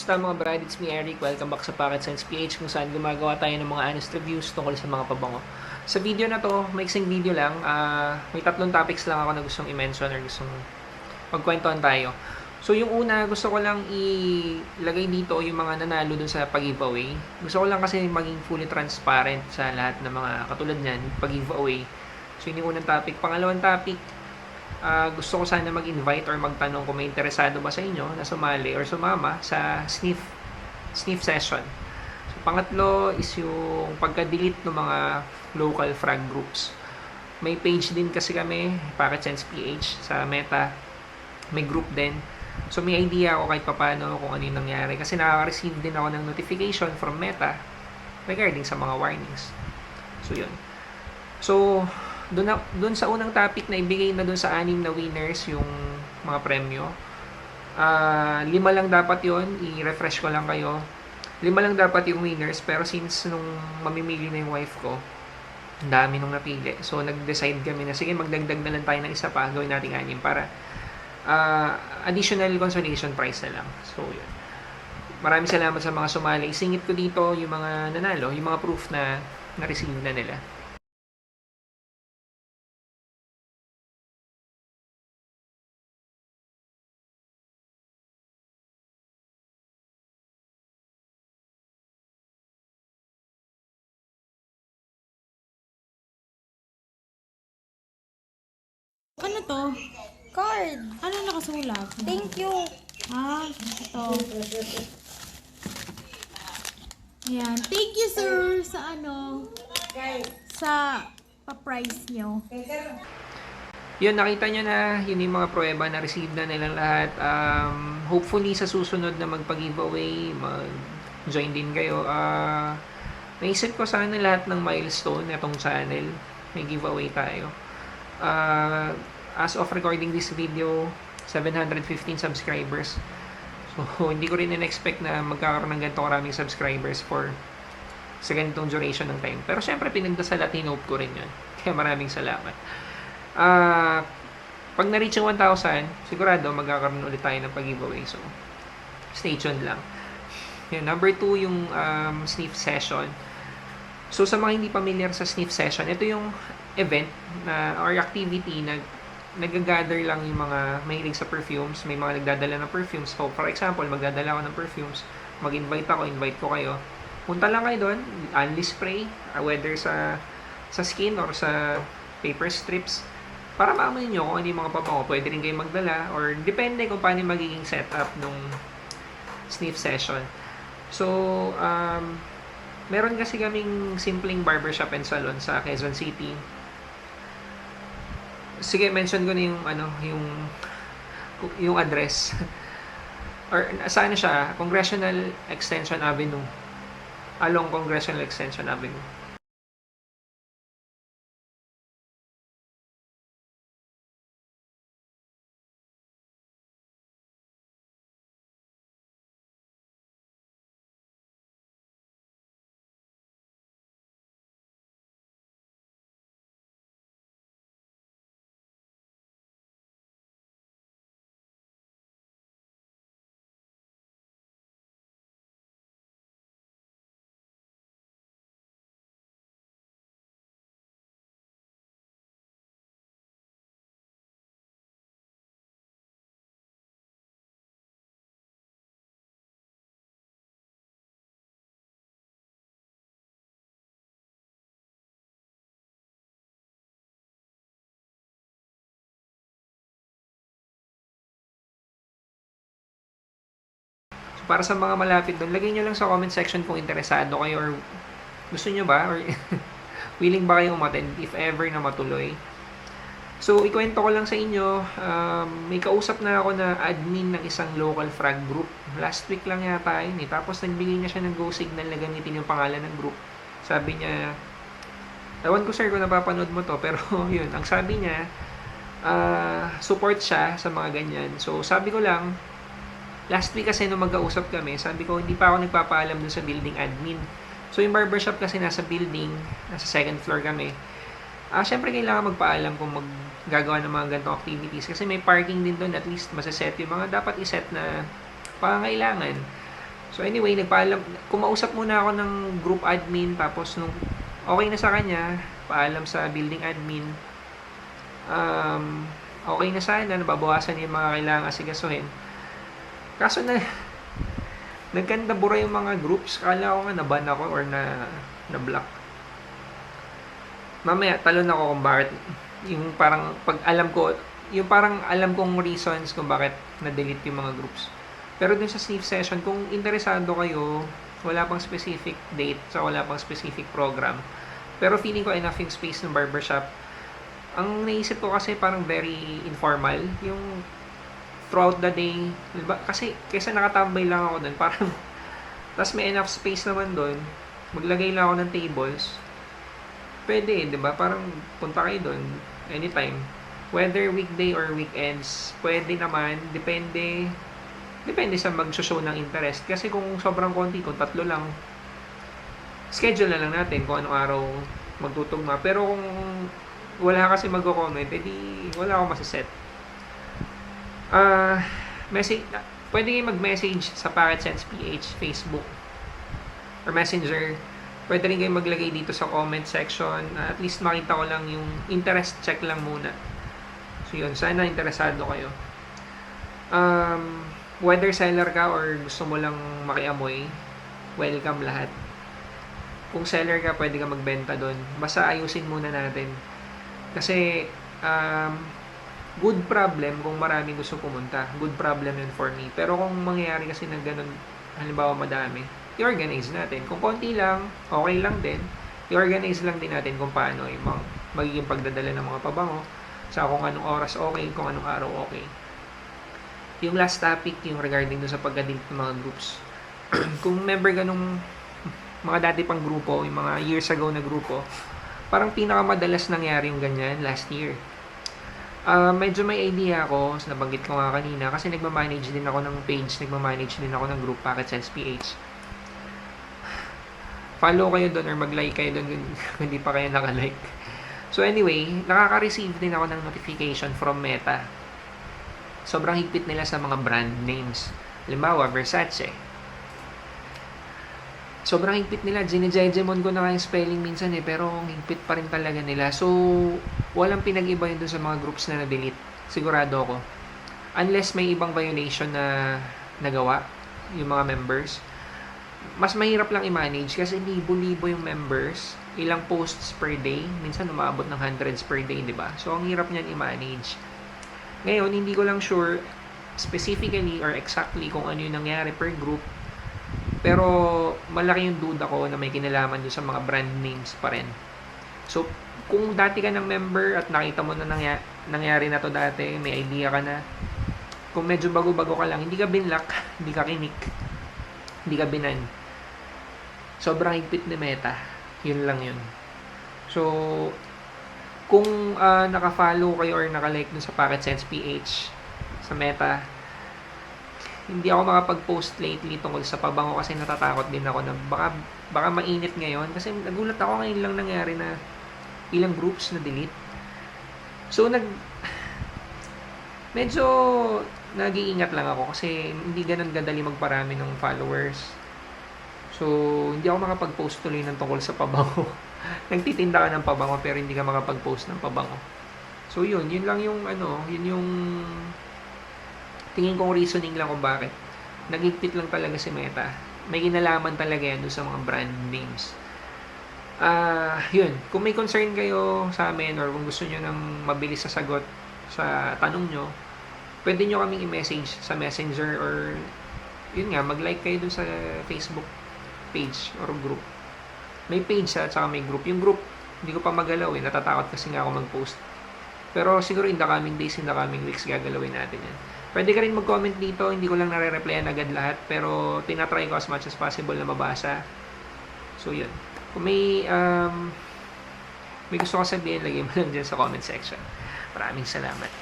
Basta mga brad, it's me Eric. Welcome back sa Pocket Sense PH kung saan gumagawa tayo ng mga honest reviews tungkol sa mga pabango. Sa video na to, maiksing video lang, may tatlong topics lang ako na gustong i-mention or gustong magkwentuhan tayo. So yung una, gusto ko lang ilagay dito yung mga nanalo dun sa pag-giveaway. Gusto ko lang kasi maging fully transparent sa lahat ng mga katulad niyan, pag-giveaway. So yun yung unang topic. Pangalawang topic, gusto ko sana mag-invite or magtanong kung may interesado ba sa inyo na sumali or sumama sa sniff session. So, pangatlo is yung pagka-delete ng mga local frag groups. May page din kasi kami, Pocket Sense PH sa Meta. May group din. So may idea ako kahit paano kung ano yung nangyari kasi nakaka-receive din ako ng notification from Meta regarding sa mga warnings. So yun. So doon sa unang topic na ibigay na doon sa 6 na winners yung mga premyo. 5 lang dapat yon, i-refresh ko lang kayo. 5 lang dapat yung winners pero since nung mamimili na yung wife ko, ang dami nung napili. So nag-decide kami na sige magdagdag na lang tayo ng isa pa, gawin natin 6 para additional consolation prize na lang. So yun. Maraming salamat sa mga sumali. Isingit ko dito yung mga nanalo, yung mga proof na na-receive na nila. Ano to? Card. Ano nakasulat? Thank you. Ito. Ayan. Thank you, sir, sa sa pa-price nyo. Yun, nakita nyo na yun yung mga pruweba na receive na nilang lahat. Hopefully sa susunod na magpag-giveaway, mag-join din kayo. Naisip ko sana lahat ng milestone itong channel. May giveaway tayo. As of recording this video, 715 subscribers. So, hindi ko rin in-expect na magkakaroon ng ganito karaming subscribers sa ganitong duration ng time. Pero syempre, pinagdasal at hinope ko rin yun. Kaya maraming salamat. Pag na-reach yung 1,000, sigurado magkakaroon ulit tayo ng pag-giveaway. So, stay tuned lang. Yan, number 2, yung sniff session. So, sa mga hindi familiar sa sniff session, ito yung event na or activity na nag-gather lang yung mga mahilig sa perfumes. May mga nagdadala ng perfumes. So, for example, magdadala ako ng perfumes. Mag-invite ako, invite ko kayo. Punta lang kayo doon, only spray, whether sa skin or sa paper strips, para maamoy nyo kung ano yung mga pabango. Pwede rin kayo magdala or depende kung paano magiging setup nung sniff session. So, meron kasi kaming simpleng barbershop and salon sa Quezon City. Sige, mention ko na yung address. Or saan siya? Congressional Extension Avenue. Along Congressional Extension Avenue. Para sa mga malapit doon, lagay nyo lang sa comment section kung interesado kayo or gusto nyo ba or willing ba kayong umattend if ever na matuloy. So, ikwento ko lang sa inyo, may kausap na ako na admin ng isang local frag group. Last week lang yata yun eh. Tapos nagbigay niya siya ng go signal na gamitin yung pangalan ng group. Sabi niya, ewan ko sir kung napapanood mo to, pero yun, ang sabi niya, support siya sa mga ganyan. So, sabi ko lang, last week kasi nung magkausap kami, sabi ko hindi pa ako nagpapaalam dun sa building admin. So yung barbershop kasi nasa building, nasa second floor kami. Syempre kailangan magpaalam kung maggagawa ng mga ganitong activities kasi may parking din doon, at least masaset yung mga dapat iset na pangangailangan. So anyway, kumausap muna ako ng group admin, tapos nung okay na sa kanya, paalam sa building admin. Okay na sana, nababawasan yung mga kailangang asigasuhin. Kaso nagkandabura yung mga groups. Kala ko nga naban ako or na-block. Mamaya, talon ako kung bakit. Yung parang alam kong reasons kung bakit na-delete yung mga groups. Pero dun sa sniff session, kung interesado kayo, wala pang specific date, so wala pang specific program. Pero feeling ko enough yung space ng barbershop. Ang naisip ko kasi parang very informal. Yung throughout the day, diba? Kasi kaysa nakatambay lang ako dun, parang tas may enough space naman dun, maglagay lang ako ng tables. Pwede, di ba? Parang punta kayo dun anytime. Whether weekday or weekends, pwede naman. Depende sa mag-show ng interest. Kasi kung sobrang konti, kung 3 lang, schedule na lang natin kung anong araw magtutugma. Pero kung wala kasi magko-comment, edi wala akong masaset. Pwede kayo mag-message sa Packet Sense PH, Facebook, or Messenger. Pwede rin kayo maglagay dito sa comment section. At least makita ko lang yung interest check lang muna. So yun, sana interesado kayo. Whether seller ka or gusto mo lang makiamoy, welcome lahat. Kung seller ka, pwede ka magbenta doon. Basta ayusin muna natin. Kasi, good problem kung maraming gusto pumunta. Good problem yun for me. Pero kung mangyayari kasi na ganun, halimbawa madami, i-organize natin. Kung konti lang, okay lang din. I-organize lang din natin kung paano yung magiging pagdadala ng mga pabango, sa kung anong oras okay, kung anong araw okay. Yung last topic, yung regarding dun sa pag-delete ng mga groups. Kung member ka nung mga dati pang grupo, yung mga years ago na grupo, parang pinakamadalas nangyari yung ganyan last year. Medyo may idea ako, nabanggit ko nga kanina, kasi nagmamanage din ako ng page, nagmamanage din ako ng group Packet Sense PH. Follow kayo doon or mag-like kayo doon kung hindi pa kayo naka-like. So anyway, nakaka-receive din ako ng notification from Meta. Sobrang higpit nila sa mga brand names. Halimbawa, Versace. Sobrang higpit nila. Ginejemon ko na nga yung spelling minsan pero higpit pa rin talaga nila. So, walang pinag-iba yun dun sa mga groups na na-delete. Sigurado ako. Unless may ibang violation na nagawa yung mga members. Mas mahirap lang i-manage kasi libo-libo yung members. Ilang posts per day. Minsan umabot ng hundreds per day, di ba? So, ang hirap niyan i-manage. Ngayon, hindi ko lang sure specifically or exactly kung ano yung nangyari per group. Pero malaki yung duda ko na may kinalaman doon sa mga brand names pa rin. So, kung dati ka ng member at nakita mo na nangyari na to dati, may idea ka na, kung medyo bago-bago ka lang, hindi ka binlock, hindi ka kinik, hindi ka binan. Sobrang higpit ni Meta. Yun lang yun. So, kung naka-follow kayo or naka-like dun sa Packet Sense PH sa Meta, hindi ako makapag-post lately tungkol sa pabango kasi natatakot din ako na baka mainit ngayon kasi nagulat ako ngayon lang nangyari na ilang groups na delete. So medyo nag-iingat lang ako kasi hindi ganun gadali magparami ng followers. So hindi ako makapag-post tuloy ng tungkol sa pabango. Nagtitinda ka ng pabango pero hindi ka makapag-post ng pabango. So yun lang yung yun yung tingin kong reasoning lang kung bakit. Nagigpit lang talaga si Meta. May kinalaman talaga yan doon sa mga brand names. Yun. Kung may concern kayo sa amin or kung gusto nyo ng mabilis sa sagot sa tanong nyo, pwede nyo kaming i-message sa Messenger or yun nga, mag-like kayo doon sa Facebook page or group. May page at saka may group. Yung group, hindi ko pa magalaw natatakot kasi nga ako mag-post. Pero siguro in the coming days, in the coming weeks, gagalawin natin yan. Pwede ka rin mag-comment dito, hindi ko lang nare-replyan agad lahat, pero tinatry ko as much as possible na mabasa. So, yun. Kung may gusto ko sabihin, lagay mo lang dyan sa comment section. Maraming salamat.